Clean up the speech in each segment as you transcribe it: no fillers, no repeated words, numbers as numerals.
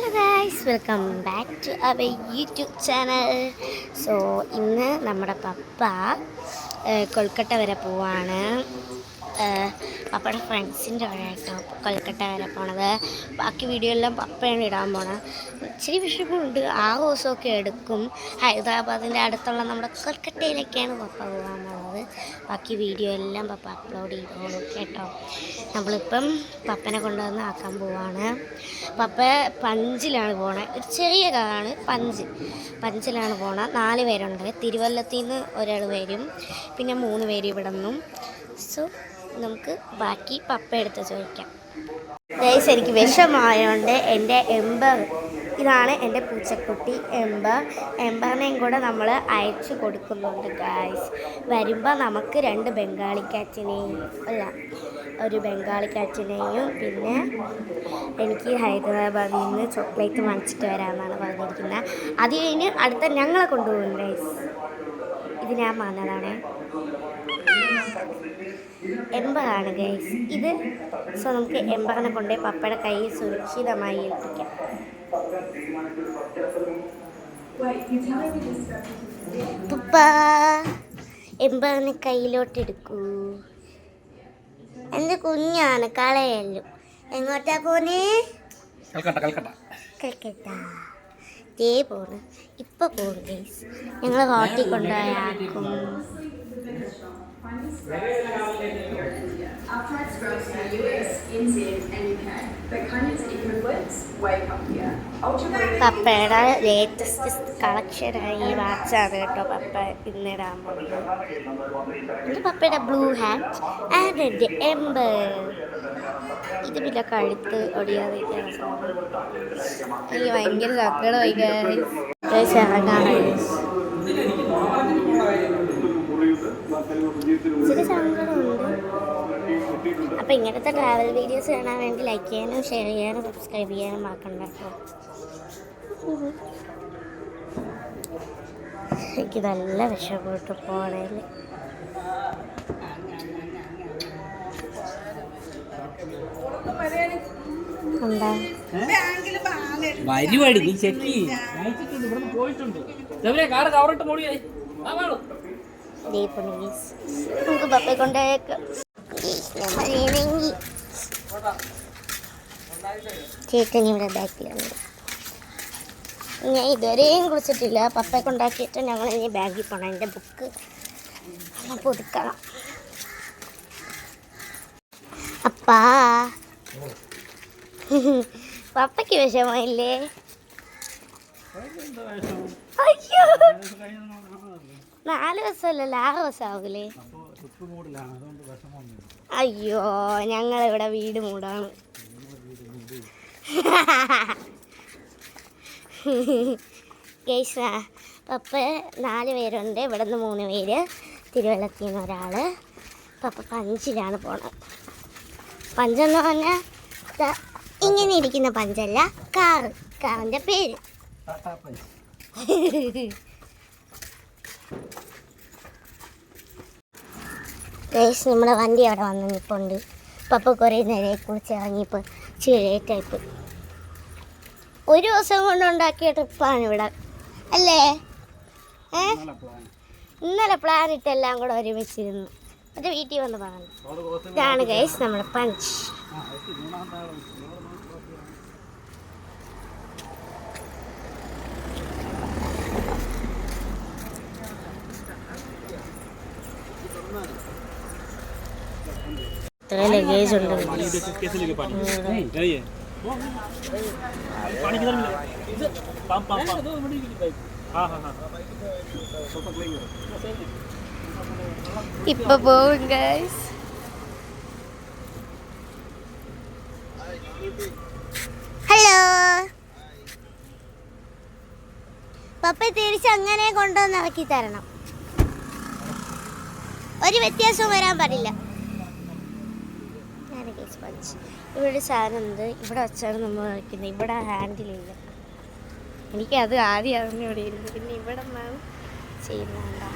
Hello guys, welcome back to our YouTube channel. So ഇന്ന് നമ്മുടെ പപ്പ കൊൽക്കട്ട വരെ പോവാണ്. പപ്പയുടെ ഫ്രണ്ട്സിൻ്റെ വഴിയായിട്ടാണ് കൊൽക്കട്ട വരെ പോണത്. ബാക്കി വീഡിയോ എല്ലാം പപ്പയാണ് ഇടാൻ പോണത്. ഇച്ചിരി വിഷമമുണ്ട്, 6 ദിവസമൊക്കെ എടുക്കും. ഹൈദരാബാദിൻ്റെ അടുത്തുള്ള നമ്മുടെ കൊൽക്കട്ടയിലേക്കാണ് പപ്പ പോകാൻ പോണത്. ബാക്കി വീഡിയോ എല്ലാം പപ്പ അപ്ലോഡ് ചെയ്തോളൂ കേട്ടോ. നമ്മളിപ്പം പപ്പനെ കൊണ്ടുവന്ന് ആക്കാൻ പോവാണ്. പപ്പ പഞ്ചിലാണ് പോണത്. ഒരു ചെറിയ കാറാണ്, പഞ്ചിലാണ് പോണത്. 4 പേരുണ്ട്. തിരുവല്ലത്തിൽ നിന്ന് ഒരാൾ വരും, പിന്നെ 3 പേര് ഇവിടെ നിന്നും. സോ നമുക്ക് ബാക്കി പപ്പ എടുത്ത് ചോദിക്കാം. ഗൈസ്, എനിക്ക് വിഷമായതുകൊണ്ട് എൻ്റെ ഇതാണ് എൻ്റെ പൂച്ചക്കുട്ടി എംബറിനെയും കൂടെ നമ്മൾ അയച്ചു കൊടുക്കുന്നുണ്ട് ഗൈസ്. വരുമ്പോൾ നമുക്ക് 2 ബംഗാളി കാറ്റിനെയും ഒരു ബംഗാളി കാറ്റിനെയും പിന്നെ എനിക്ക് ഹൈദരാബാദിൽ നിന്ന് ചോക്ലേറ്റ് വാങ്ങിച്ചിട്ട് വരാമെന്നാണ് പറഞ്ഞിരിക്കുന്നത്. അത് കഴിഞ്ഞ് അടുത്ത ഞങ്ങളെ കൊണ്ടുപോകും ഗൈസ്. ഇത് ഞാൻ പറഞ്ഞതാണ്, എംബറാണ് ഗൈസ് ഇത്. സോ നമുക്ക് എംബറിനെ കൊണ്ട് പപ്പയുടെ കയ്യിൽ സുരക്ഷിതമായി ഏൽപ്പിക്കാം. പപ്പ എംബറിനെ കയ്യിലോട്ടെടുക്കൂ. എൻ്റെ കുഞ്ഞാണ്, കളയല്ലോ. എങ്ങോട്ടാ പോണേ? കൽക്കട്ട. ദേ പോണ്, ഇപ്പൊ പോണു ഗൈസ്. ഞങ്ങൾ ഹോട്ടലിൽ കൊണ്ടുപോയാക്കും. പപ്പയുടെ ലേറ്റസ്റ്റ് കളക്ഷനായി ഈ വാച്ചാണ് കേട്ടോ പപ്പ ഇന്നിടാൻ പോകുന്നത്. ഇത് പപ്പയുടെ ബ്ലൂ ഹാറ്റ് ആൻഡ് എൻ്റെ എംബർ. ഇത് പിന്നെ കഴുത്ത് ഒടിയാതിരിക്കാണ് സാധനം. എനിക്ക് ഭയങ്കര സങ്കടമായി ഗൈസ്. ഇറങ്ങാനായി ഇച്ചിരി സങ്കടമുണ്ട്. അപ്പം ഇങ്ങനത്തെ ട്രാവൽ വീഡിയോസ് കാണാൻ വേണ്ടി ലൈക്ക് ചെയ്യാനും ഷെയർ ചെയ്യാനും സബ്സ്ക്രൈബ് ചെയ്യാനും മറക്കണ്ട കേട്ടോ. എനിക്ക് നല്ല വിഷമപ്പെട്ടു പോണേൽ. എന്താ നമുക്ക് പപ്പയെ കൊണ്ടേക്കാം. ചേട്ടൻ ഇവിടെ ബാക്കിലാണ്. ഞാൻ ഇതുവരെയും കുറിച്ചിട്ടില്ല. പപ്പയെ കൊണ്ടാക്കിയിട്ട് ഞങ്ങൾ ഇനി ബാഗിൽ പോകണം. എൻ്റെ ബുക്ക് പുതുക്കണം. അപ്പാ, പപ്പയ്ക്ക് വിഷമമില്ലേ? അയ്യോ, 4 ദിവസമല്ലല്ലോ, 6 ദിവസം ആവൂലേ? അയ്യോ, ഞങ്ങളിവിടെ വീട് മൂടാണ്. ഗൈസ്, പപ്പ 4 പേരുണ്ട്. ഇവിടെ നിന്ന് 3 പേര്, തിരുവല്ലത്തിൽ നിന്ന് ഒരാൾ. പപ്പ പഞ്ചിലാണ് പോണത്. പഞ്ചെന്ന് പറഞ്ഞാൽ ഇങ്ങനെ ഇരിക്കുന്ന പഞ്ചല്ല, കാറിൻ്റെ പേര്. ഗൈസ്, നമ്മുടെ വണ്ടി അവിടെ വന്ന് നിൽപ്പുണ്ട്. പപ്പ കുറേ നേരം കുളിച്ച് ഇറങ്ങിയപ്പോൾ ചിരേറ്റായിപ്പോയി. 1 ദിവസം കൊണ്ടുണ്ടാക്കിയ ട്രിപ്പാണ് ഇവിടെ അല്ലേ? ഇന്നലെ പ്ലാൻ ഇട്ടെല്ലാം കൂടെ ഒരുമിച്ചിരുന്നു. അത് വീട്ടിൽ വന്ന് പറഞ്ഞു. ഇതാണ് ഗൈസ് നമ്മുടെ പഞ്ച്. ഇത്ര ലഗേജ് ഉണ്ട്. ഇപ്പൊ പോകും ഗൈസ്. ഹലോ, പപ്പ തിരിച്ചങ്ങനെ കൊണ്ടുവന്ന് ഇറക്കി തരണം. ഒരു വ്യത്യാസവും വരാൻ പാടില്ല. ഇവിടെ സാധനം ഉണ്ട്, ഇവിടെ വെച്ചാണ് നമ്മൾ വയ്ക്കുന്നത്. ഇവിടെ ഹാൻഡിലില്ല. എനിക്കത് ആദ്യം അറിഞ്ഞ ഇവിടെ ഇരുന്നു, പിന്നെ ഇവിടെ നിന്നാണ് ചെയ്യുന്നുണ്ടോ.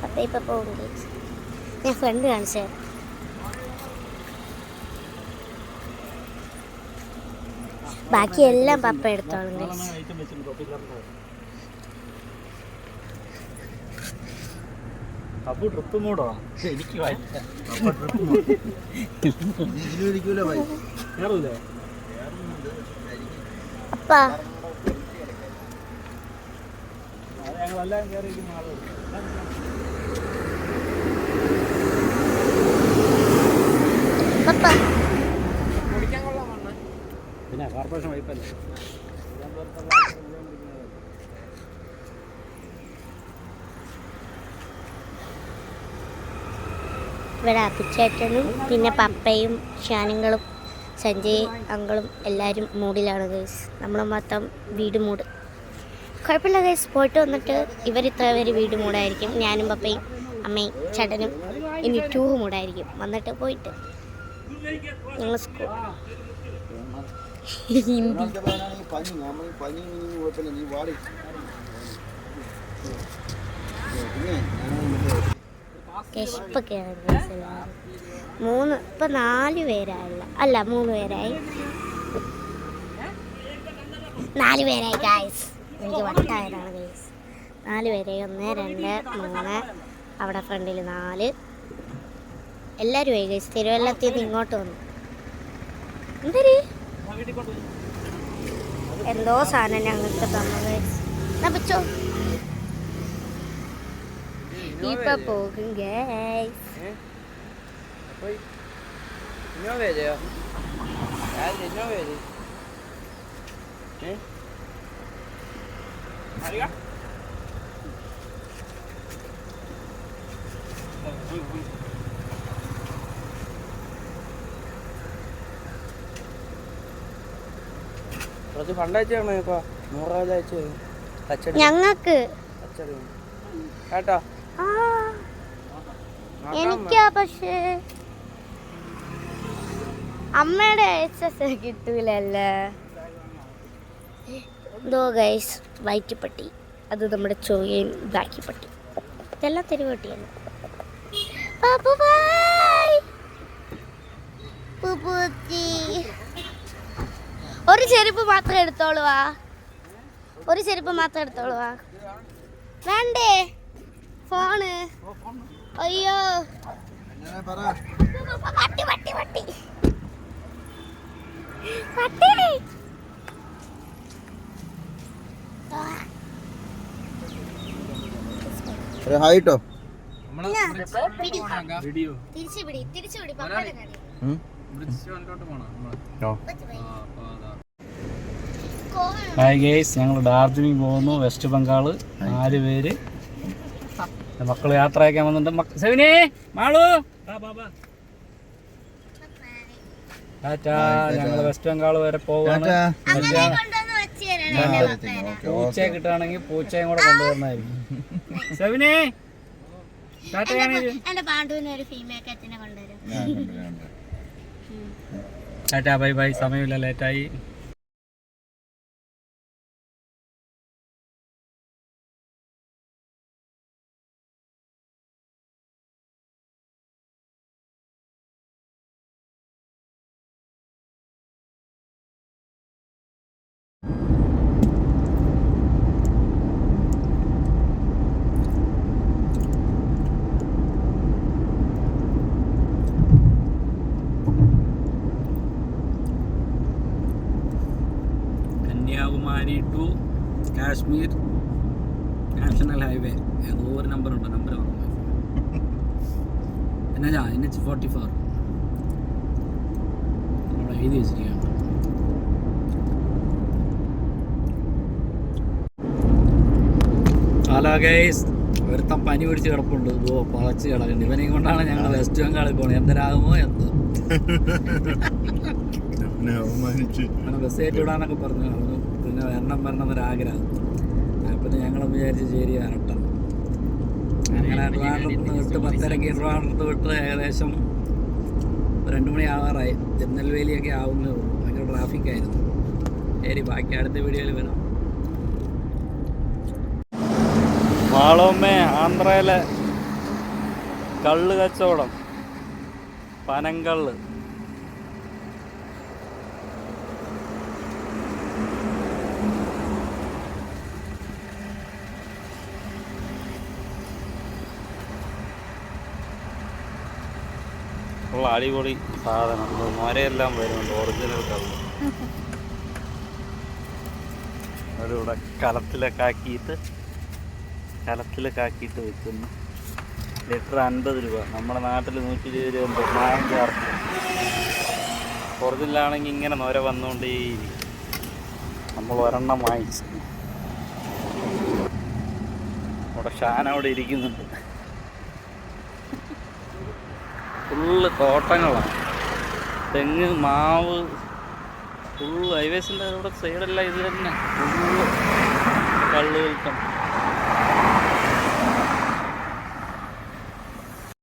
പപ്പ ഇപ്പം പോകും. ഞാൻ ഫ്രണ്ട് കാണിച്ചു തരാം. ബാക്കിയെല്ലാം പപ്പ എടുത്തോളും ഗൈസ്. അപ്പൊ ട്രിപ്പ് മൂടോ എനിക്ക് അപ്പാ ഞങ്ങളെല്ലാം കയറി പപ്പ പിന്നെ കോർപ്പറേഷൻ വൈപ്പല്ലേ. ഇവിടെ അപ്പിച്ചേട്ടനും പിന്നെ പപ്പയും ഷാനുങ്ങളും സഞ്ജയ് അങ്കളും എല്ലാവരും മൂഡിലാണ് ഗൈസ്. നമ്മൾ മൊത്തം വീട് മൂഡ്. കുഴപ്പമില്ല ഗൈസ്. പോയിട്ട് വന്നിട്ട് ഇവരിത്ര പേര് വീട് മൂടായിരിക്കും. ഞാനും പപ്പയും അമ്മയും ചേട്ടനും ഇനി ടൂർ മൂടായിരിക്കും. വന്നിട്ട് പോയിട്ട് ഞങ്ങൾ സ്കൂൾ ഹിന്ദി കെഷ്പൊക്കെയാണ് ഇപ്പം 4 പേരായില്ല. അല്ല 3 പേരായി. 4 പേരായി ഗൈസ്. എനിക്ക് വട്ടായതാണ് ഗൈസ്. 4 പേരായി. 1 2 3 അവിടെ ഫ്രണ്ടിൽ 4 എല്ലാവരും ആയി ഗൈസ്. തിരുവല്ലത്തിൽ നിന്ന് ഇങ്ങോട്ട് വന്നു. എന്തൊരു എന്തോ സാധനം ഞങ്ങൾക്ക് തന്നു ഗൈസ്. എന്നാ പറ്റോ ഇപ്പൊ പോകും ഗൈസ്. ഞങ്ങക്ക് എനിക്കാ പക്ഷേ അമ്മയുടെ എക്സസ് കിട്ടൂലല്ലേ. എന്തോ ഗൈസ് വയറ്റുപട്ടി. അത് നമ്മുടെ ചോയയും ബാക്കിപ്പട്ടി. ഇതെല്ലാം തെരുവട്ടിയാണ്. ഒരു ചെരുപ്പ് മാത്രം എടുത്തോളുവാ. ഒരു ചെരുപ്പ് മാത്രം എടുത്തോളുവാ. വേണ്ടേ ഫോണ്? അയ്യോ പട്ടി പട്ടി പട്ടി പട്ടി. ഹായിട്ടോ ഹായ് ഗേസ്, ഞങ്ങൾ ഡാർജിലിംഗ് പോകുന്നു. വെസ്റ്റ് ബംഗാൾ. 4 പേര് മക്കൾ യാത്ര അയക്കാൻ വന്നിട്ടുണ്ട്. സെവിനെ മാളു ടാറ്റാ. ഞങ്ങൾ വെസ്റ്റ് ബംഗാൾ വരെ പോവാണ്. പൂച്ചയെ കിട്ടുകയാണെങ്കിൽ പൂച്ചയും കൂടെ കൊണ്ടുവന്നായിരിക്കും. സെവിനെ ടാറ്റാ ബൈ ബൈ. സമയമില്ല, ലേറ്റായി. Kanyakumari to Kashmir national highway. ഏതോ ഒരു നമ്പറുണ്ട്, നമ്പർ പറഞ്ഞു. എന്നാ NH44 അവിടെ എഴുതി വെച്ചിരിക്കുകയാണ്. ഹലോ ഗൈസ്, ഒരുത്തം പനി പിടിച്ച് കിടപ്പുണ്ട്. പളച്ച് കിടക്കുന്നുണ്ട്. ഇവനെയും കൊണ്ടാണ് ഞങ്ങൾ വെസ്റ്റ് ബംഗാളിൽ പോകുന്നത്. എന്തരാകുമോ എന്തോ. ബസ് കയറ്റി വിടാനൊക്കെ പറഞ്ഞു. പിന്നെ വരണം എന്നൊരാഗ്രഹം. പിന്നെ ഞങ്ങൾ വിചാരിച്ച് ശരി വരട്ടെ. അങ്ങനെ ട്രിവാൻഡ്രത്ത് വിട്ട് 10:30 ട്രിവാൻഡ്രത്ത് വിട്ട് ഏകദേശം 2 മണി ആവാറായി. തിരുനെൽവേലിയൊക്കെ ആവുന്നേ ഉള്ളൂ. ഭയങ്കര ട്രാഫിക്കായിരുന്നു. ശരി, ബാക്കി അടുത്ത വീഡിയോയിൽ വരാം. മാളോമ്മേ, ആന്ധ്രയിലെ കള്ള് കച്ചവടം, പനങ്കള്ള്. കൊള്ള അടിപൊളി സാധനം. മരയെല്ലാം വരുന്നുണ്ട്, ഒറിജിനൽ കള്ള്. അവരിവിടെ കലത്തിലൊക്കെ ആക്കിയിട്ട് വെക്കുന്നു. ലിറ്റർ 50 രൂപ. നമ്മുടെ നാട്ടിൽ 120 രൂപ മായം ചേർത്ത്. ഒറിജിനലാണെങ്കിൽ ഇങ്ങനെ നൊര വന്നുകൊണ്ടേ നമ്മൾ ഒരെണ്ണം വാങ്ങിച്ചു. അവിടെ ഷാൻ അവിടെ ഇരിക്കുന്നുണ്ട്. ഫുള്ള് തോട്ടങ്ങളാണ്, തെങ്ങ്, മാവ്, ഫുള്ള് ഹൈവേസിൻ്റെ അവിടെ സൈഡെല്ലാം ഇത് തന്നെ ഫുള്ള് കള്ള് വിൽക്കണം.